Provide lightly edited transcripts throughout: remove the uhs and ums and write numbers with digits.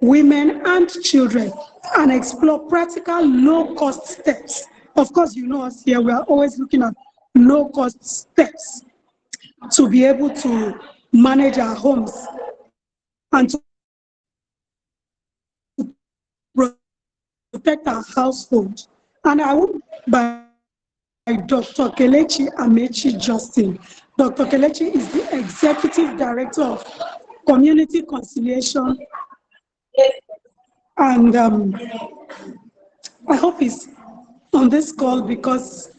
women, and children, and explore practical low-cost steps. Of course, you know us here, we are always looking at low-cost steps to be able to manage our homes and to protect our household. And I will by Dr. Kelechi Amechi Justin. Dr. Kelechi is the Executive Director of Community Conciliation, and I hope he's on this call because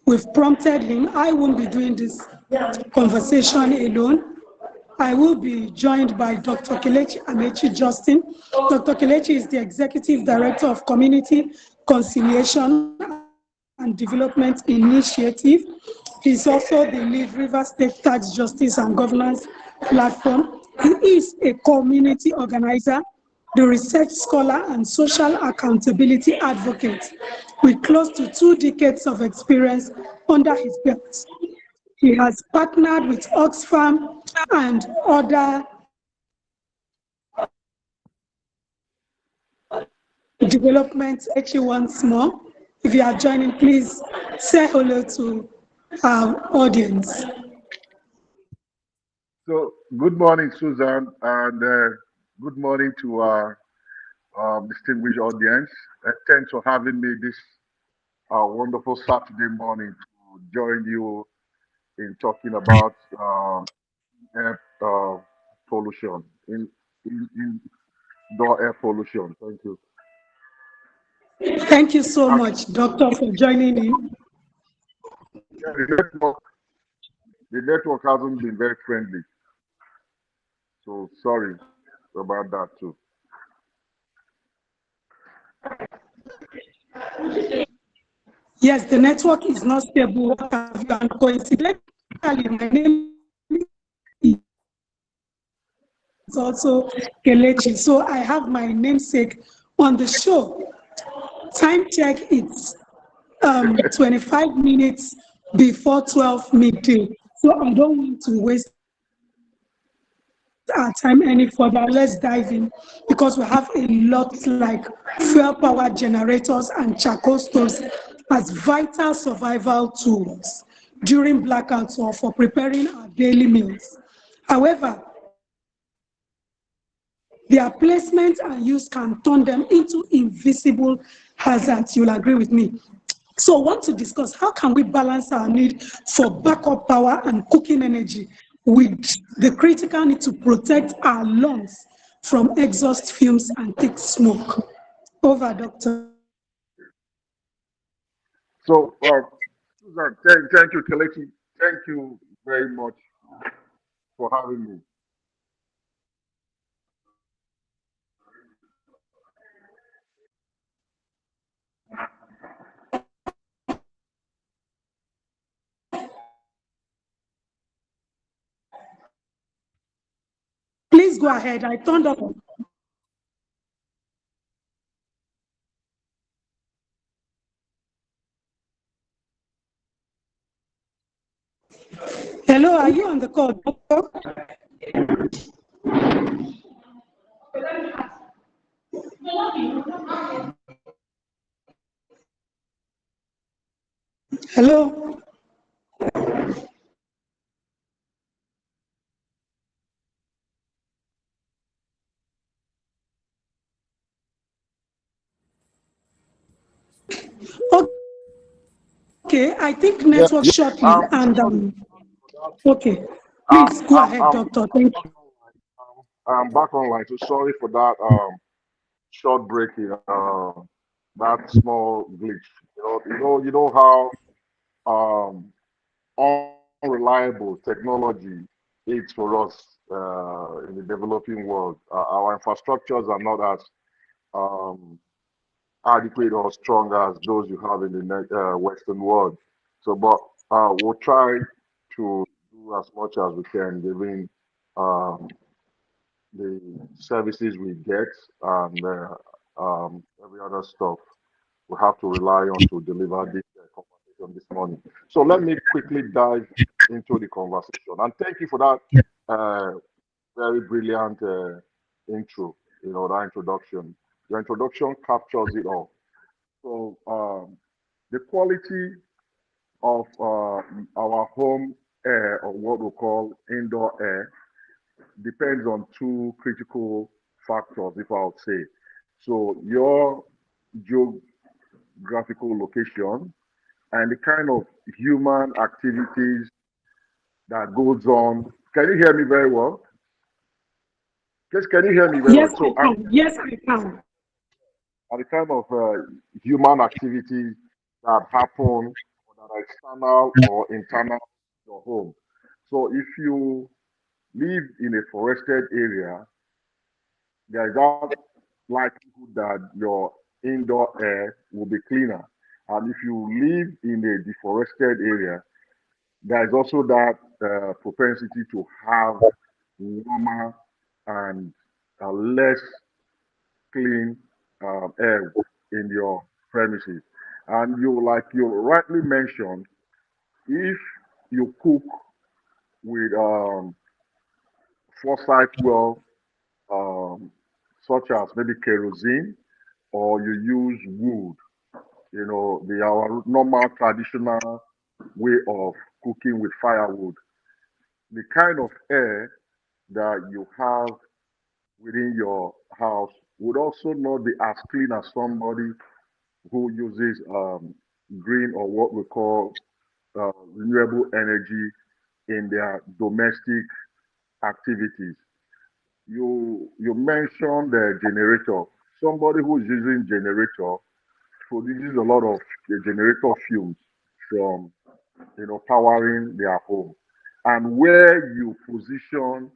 we've prompted him. I won't be doing this conversation alone. I will be joined by Dr. Kelechi Amechi Justin. Dr. Kelechi is the Executive Director of Community Conciliation and Development Initiative. He's also the lead River State Tax Justice and Governance Platform. He is a community organizer, the research scholar, and social accountability advocate with close to 2 decades of experience under his belt. He has partnered with Oxfam and other developments. Actually, once more, if you are joining, please say hello to our audience. So, good morning, Susan, and good morning to our distinguished audience. Thanks for having me this wonderful Saturday morning to join you in talking about air pollution, in indoor air pollution. Thank you. Thank you so much, Doctor, for joining in. Yeah, the network hasn't been very friendly, so sorry about that too. Yes, the network is not stable. What have you? And coincidentally, my name is also Kelechi, so I have my namesake on the show. Time check, it's 25 minutes before 12 midday. So I don't want to waste our time any further. Let's dive in because we have a lot like fuel power generators and charcoal stoves as vital survival tools during blackouts or for preparing our daily meals. However, their placement and use can turn them into invisible hazards. You'll agree with me. So I want to discuss how can we balance our need for backup power and cooking energy with the critical need to protect our lungs from exhaust fumes and thick smoke. Over, Doctor. So, Susan, thank you, Kelechi. Thank you very much for having me. Please go ahead. I turned up. Hello, are you on the call, Doctor? Hello. Okay, I think Yeah, network shortly and sorry. okay. Um, Please go um, ahead, um, Doctor. I'm Thank back you. online. I'm back online. So sorry for that short break here. That small glitch. You know how unreliable technology is for us in the developing world. Our infrastructures are not as um, adequate or strong as those you have in the Western world. So, but we'll try to do as much as we can, given um, the services we get and every other stuff we have to rely on to deliver this conversation this morning. So let me quickly dive into the conversation. And thank you for that very brilliant intro. that introduction. Your introduction captures it all. So the quality of our home air, or what we call indoor air, depends on two critical factors, if I would say. So your geographical location and the kind of human activities that goes on. Can you hear me very well? Just can you hear me very well? Yes, I So can. Yes, I can. and the kind of human activities that happen or that are external or internal to your home. So if you live in a forested area, there is that likelihood that your indoor air will be cleaner. And if you live in a deforested area, there is also that propensity to have warmer and less clean air in your premises. And like you rightly mentioned, if you cook with fossil fuel, um, such as maybe kerosene, or you use wood, our normal traditional way of cooking with firewood, the kind of air that you have within your house would also not be as clean as somebody who uses green, or what we call renewable energy in their domestic activities. You mentioned the generator. Somebody who is using generator produces a lot of the generator fumes from powering their home. And where you position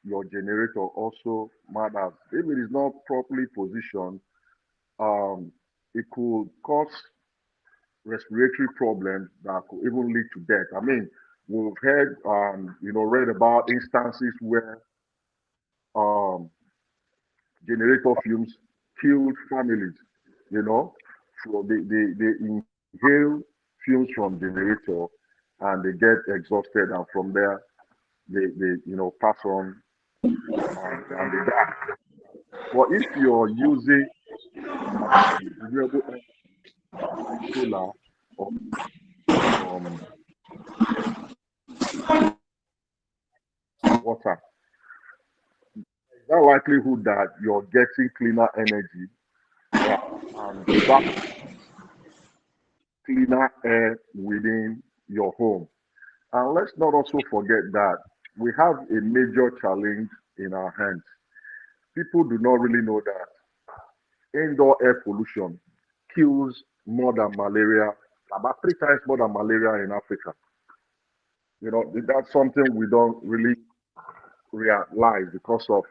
your generator also matters. If it is not properly positioned, um, it could cause respiratory problems that could even lead to death. I mean, we've heard, read about instances where um, generator fumes killed families. You know, so they inhale fumes from generator and they get exhausted, and from there they pass on and they die. But if you're using renewable energy like solar or from water, that likelihood that you're getting cleaner energy, yeah, and that cleaner air within your home. And let's not also forget that we have a major challenge in our hands. People do not really know that indoor air pollution kills more than malaria, about 3 times more than malaria in Africa. That's something we don't really realize because of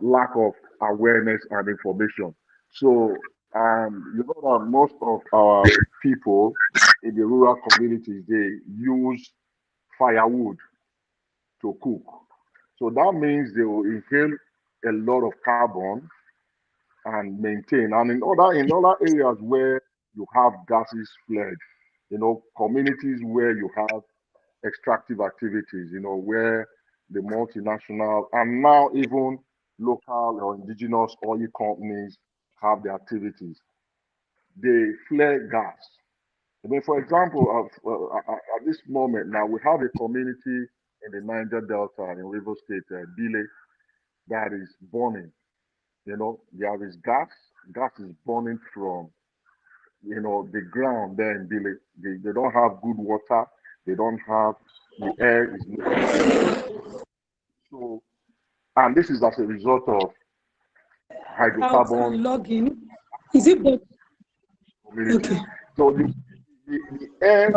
lack of awareness and information. So that most of our people in the rural communities, they use firewood to cook. So that means they will inhale a lot of carbon and maintain. And in other areas where you have gases fled, communities where you have extractive activities, where the multinational and now even local or indigenous oil companies have their activities. They flare gas. I mean, for example, at this moment now, we have a community in the Niger Delta in River State, Bile, that is burning. There is gas. Gas is burning from, the ground there in Bile. They don't have good water. They don't have, the air is not clean. So, and this is as a result of Out hydrocarbon and log in. Is it better? community. Okay. So the air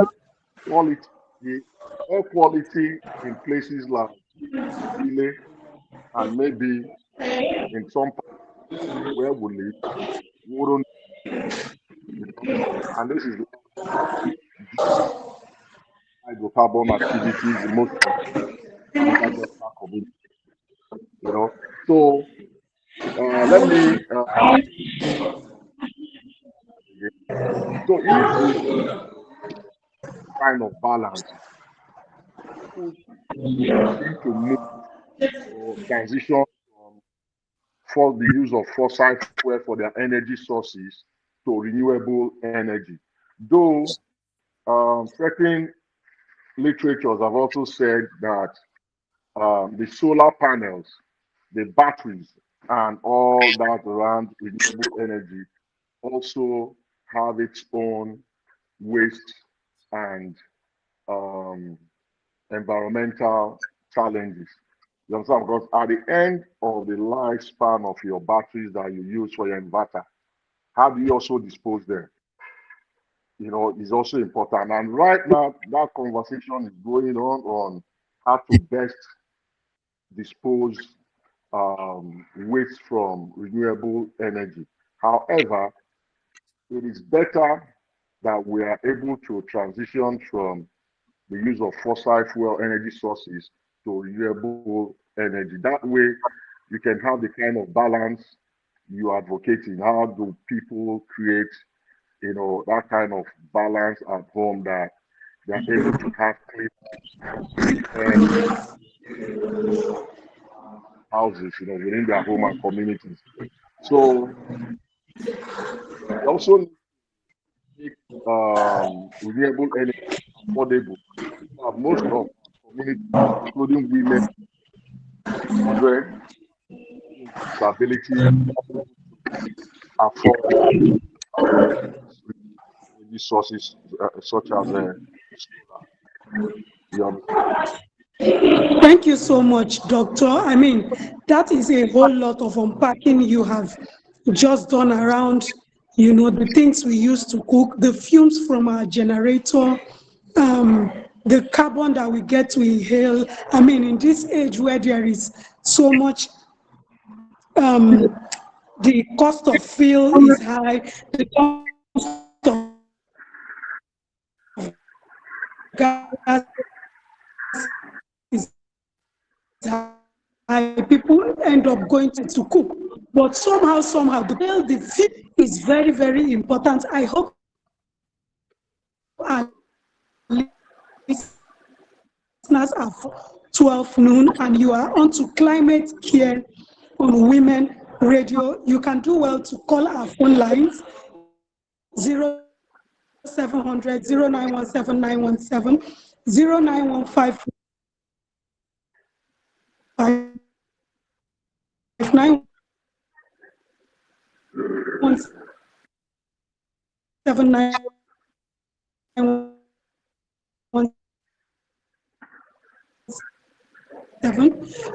quality, the air quality in places like Bile and maybe in some parts where we live wouldn't, you know, and this is hydrocarbon activities in most of Niger Delta community, you know. So let me again. So if we kind of balance, people will begin to move or transition from for the use of fossil fuel for their energy sources to renewable energy. Though certain literatures have also said that the solar panels, the batteries, and all that around renewable energy also have its own waste and um, environmental challenges. You understand? Because at the end of the lifespan of your batteries that you use for your inverter, how do you also dispose them? Is also important. And right now, that conversation is going on how to best dispose waste from renewable energy. However, it is better that we are able to transition from the use of fossil fuel energy sources to renewable energy. That way, you can have the kind of balance you are advocating. How do people create, that kind of balance at home that they're able to have clean air houses, within their home and communities. So we also need to make renewable energy affordable. Most of communities, including women, children, disability, afford energy sources such as solar. You understand? Thank you so much, Doctor. I mean, that is a whole lot of unpacking you have just done around, the things we use to cook, the fumes from our generator, the carbon that we get to inhale. I mean, in this age where there is so much, the cost of fuel is high, the cost of gas is high. People end up going to cook, but somehow, the fuel is very, very important. I hope our listeners are 12 noon and you are on to Climate Care on Women Radio. You can do well to call our phone lines 0700 0917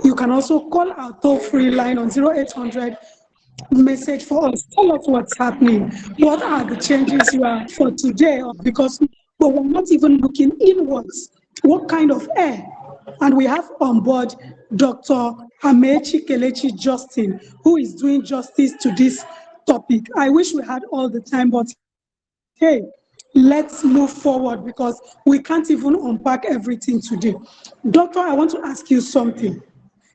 You can also call our toll-free line on 0800 message for us. Tell us what's happening. What are the changes you are for today? Because we're not even looking inwards. What kind of air? And we have on board Dr. Amechi Kelechi Justin, who is doing justice to this topic. I wish we had all the time, but hey, let's move forward because we can't even unpack everything today. Doctor, I want to ask you something.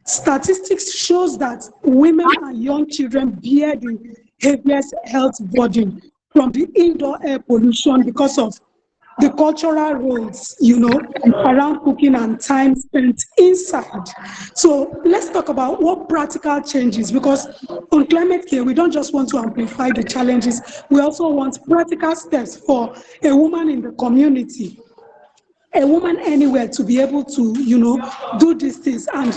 Statistics shows that women and young children bear the heaviest health burden from the indoor air pollution because of the cultural roles, around cooking and time spent inside. So let's talk about what practical changes, because on Climate Care, we don't just want to amplify the challenges, we also want practical steps for a woman in the community, a woman anywhere to be able to, do these things. And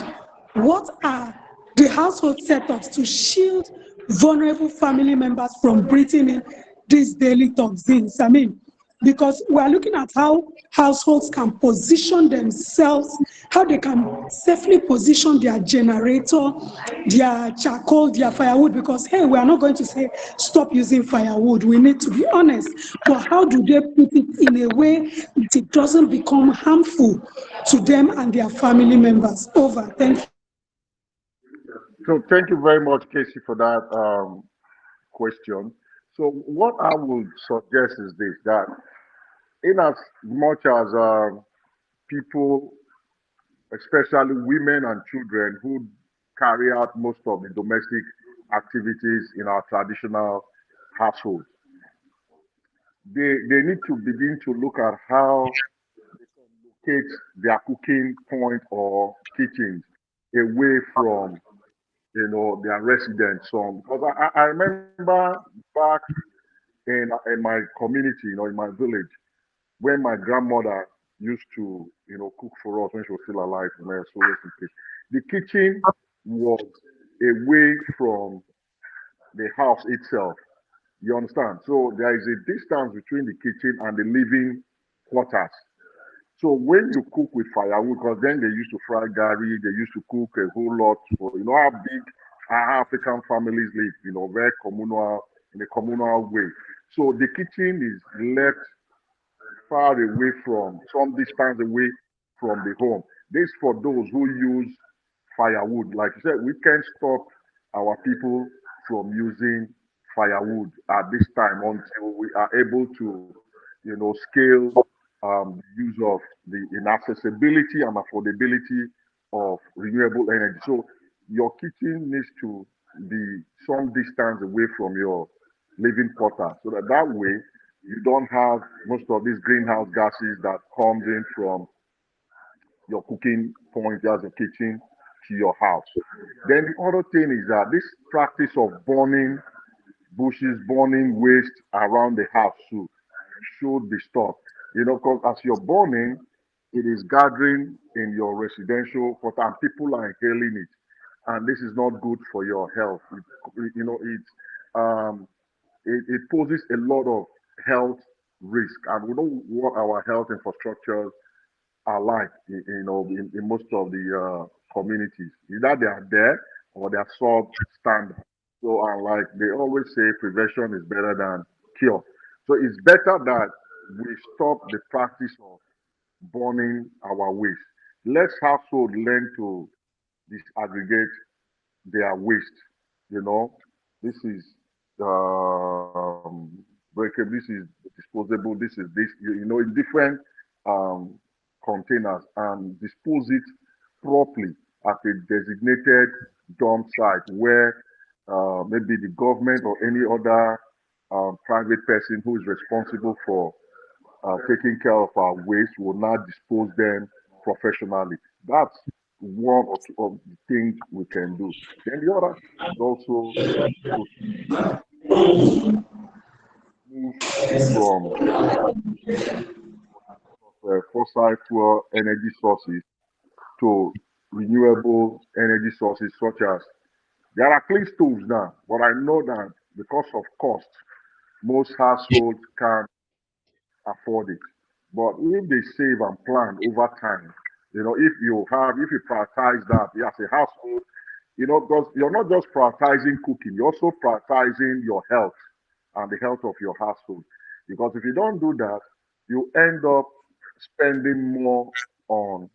what are the household setups to shield vulnerable family members from breathing in these daily toxins? I mean, because we are looking at how households can position themselves, how they can safely position their generator, their charcoal, their firewood, because hey, we are not going to say stop using firewood. We need to be honest. But how do they put it in a way that it doesn't become harmful to them and their family members? Over. Thank you. So thank you very much, Casey, for that question. So what I would suggest is this: that in as much as people, especially women and children, who carry out most of the domestic activities in our traditional households, they need to begin to look at how locate their cooking point or kitchens away from their residents some. Because I remember back in my community, in my village, when my grandmother used to, cook for us when she was still alive, so rest in peace. The kitchen was away from the house itself. You understand? So there is a distance between the kitchen and the living quarters. So when you cook with firewood, because then they used to fry gari, they used to cook a whole lot for, how big our African families live, very communal, in a communal way. So the kitchen is left far away from, some distance away from the home. This for those who use firewood. Like you said, we can't stop our people from using firewood at this time until we are able to, scale the use of the inaccessibility and affordability of renewable energy. So your kitchen needs to be some distance away from your living quarter, so that way you don't have most of these greenhouse gases that comes in from your cooking point as a kitchen to your house. Then the other thing is that this practice of burning bushes, burning waste around the house too should be stopped. Because as you're burning, it is gathering in your residential quarter and people are inhaling it. And this is not good for your health. Um, it poses a lot of health risk. And we don't want our health infrastructures alike, in most of the communities. Either they are there or they are substandard. So, like they always say, prevention is better than cure. So, it's better that we stop the practice of burning our waste. Let's household learn to disaggregate their waste. You know, this is breakable, this is disposable, this is this, in different um, containers and dispose it properly at a designated dump site where maybe the government or any other private person who is responsible for taking care of our waste will not dispose them professionally. That's one or two of the things we can do. Then the other is also to move from fossil fuel energy sources to renewable energy sources, such as there are clean stoves now, but I know that because of cost, most households can't afford it. But if they save and plan over time, if you prioritize that as a household, because you're not just prioritizing cooking, you're also prioritizing your health and the health of your household. Because if you don't do that, you end up spending more on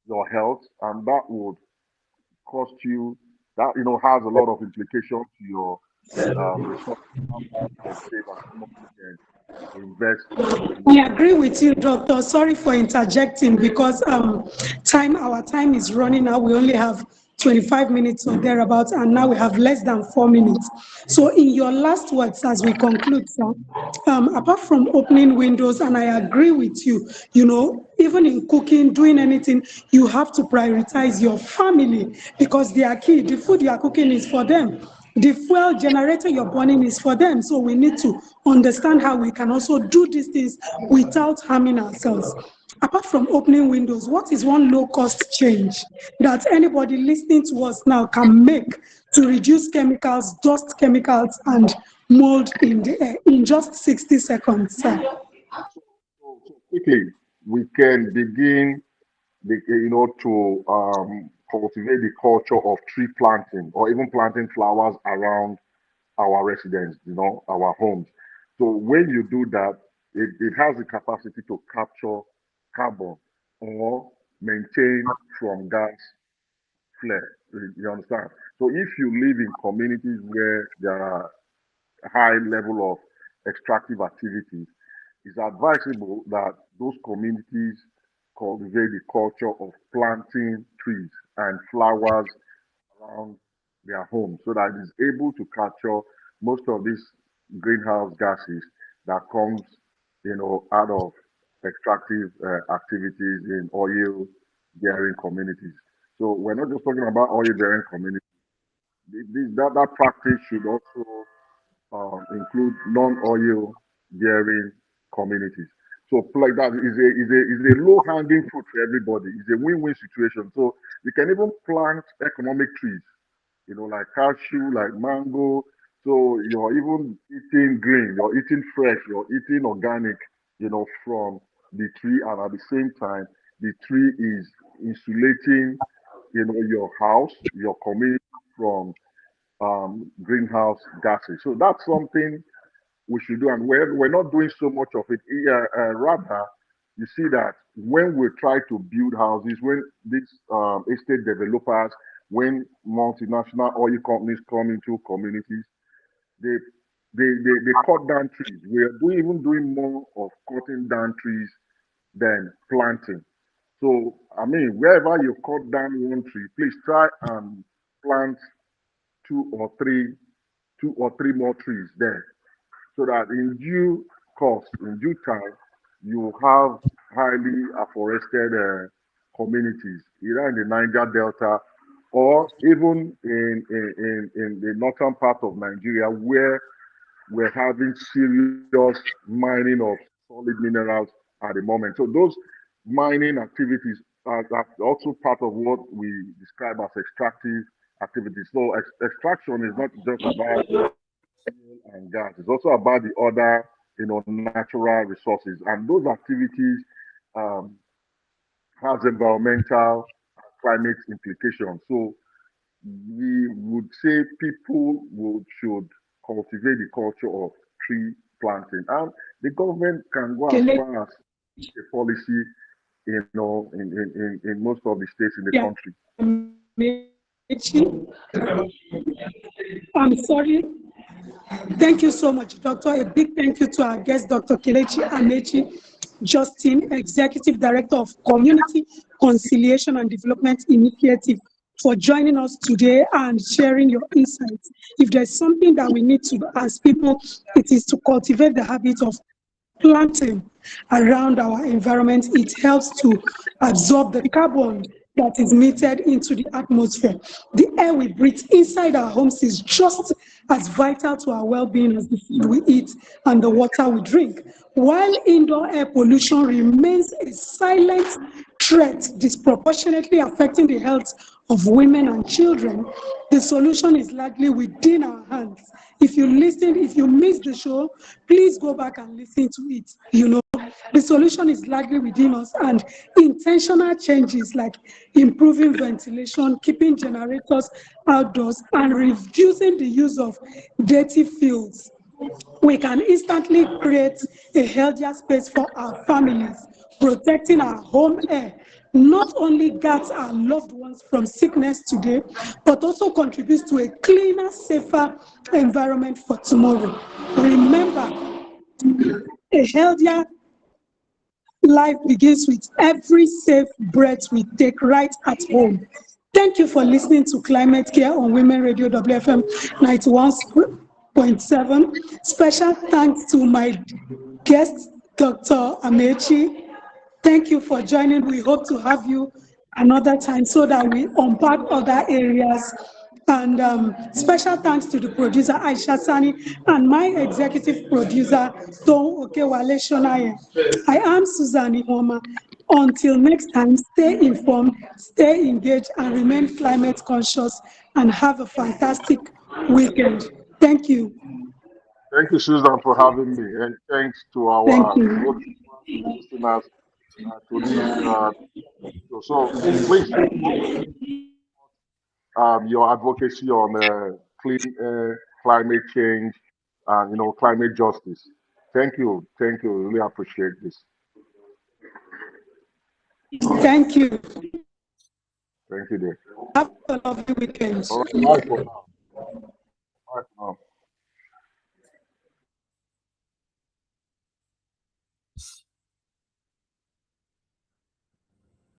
your health, and that would cost you. That has a lot of implications to your resources, how much you can save and how much you can invest in I agree with you, Doctor. Sorry for interjecting because our time is running out. We only have 25 minutes or thereabouts, and now we have less than 4 minutes. So, in your last words, as we conclude, sir, apart from opening windows, and I agree with you, even in cooking, doing anything, you have to prioritize your family because they are key. The food you are cooking is for them. The fuel generator you're burning is for them. So we need to understand how we can also do these things without harming ourselves. Apart from opening windows, what is one low-cost change that anybody listening to us now can make to reduce chemicals, dust chemicals, and mold in the air in just 60 seconds, sir? so quickly. We can begin to cultivate the culture of tree planting or even planting flowers around our residence, our homes. So when you do that, it has the capacity to capture carbon or maintain from gas flare. You understand? So if you live in communities where there are high level of extractive activities, it's advisable that those communities cultivate the culture of planting trees and flowers around their homes so that it's able to capture most of these greenhouse gases that comes out of extractive activities in oil bearing communities. So we're not just talking about oil bearing communities. that practice should also include non-oil bearing communities. So like that is a low hanging fruit for everybody. It's a win-win situation. So you can even plant economic trees, like cashew, like mango. So you're even eating green, you're eating fresh, you're eating organic, from the tree, and at the same time, the tree is insulating, your house, your community from greenhouse gases. So that's something we should do, and we're not doing so much of it. Rather, you see that when we try to build houses, when these estate developers, when multinational oil companies come into communities, they they cut down trees. We are even doing more of cutting down trees than planting. So I mean, wherever you cut down one tree, please try and plant two or three two or three more trees there, so that in due course, in due time, you have highly afforested communities, either in the Niger Delta or even in the northern part of Nigeria, where we're having serious mining of solid minerals at the moment. So those mining activities are also part of what we describe as extractive activities. So extraction is not just about and gas. It's also about the other, natural resources. And those activities um, has environmental and climate implications. So we would say people should cultivate the culture of tree planting. And the government can go as far as a policy, in most of the states in the country. I'm sorry. Thank you so much, Doctor. A big thank you to our guest, Dr. Kelechi Amechi Justin, Executive Director of Community Conciliation and Development Initiative, for joining us today and sharing your insights. If there's something that we need to do as people, it is to cultivate the habit of planting around our environment. It helps to absorb the carbon that is emitted into the atmosphere. The air we breathe inside our homes is just as vital to our well-being as the food we eat and the water we drink. While indoor air pollution remains a silent threat disproportionately affecting the health of women and children, the solution is largely within our hands. If you missed the show, please go back and listen to it. The solution is largely within us, and intentional changes like improving ventilation, keeping generators outdoors, and reducing the use of dirty fuels, we can instantly create a healthier space for our families. Protecting our home air not only guards our loved ones from sickness today, but also contributes to a cleaner, safer environment for tomorrow. Remember, a healthier life begins with every safe breath we take right at home. Thank you for listening to Climate Care on Women Radio WFM 91.7. Special thanks to my guest, Dr. Amechi. Thank you for joining. We hope to have you another time so that we unpack other areas. And special thanks to the producer, Aisha Sani, and my executive producer, Don Okewale Shonaye. I am Susan Ihoma. Until next time, stay informed, stay engaged, and remain climate conscious, and have a fantastic weekend. Thank you. Thank you, Susan, for having me, and thanks to our listeners to this. So please, your advocacy on clean air, climate change, and climate justice. Thank you. Really appreciate this. Thank you. Thank you, dear. Have a lovely weekend. All right, bye for now.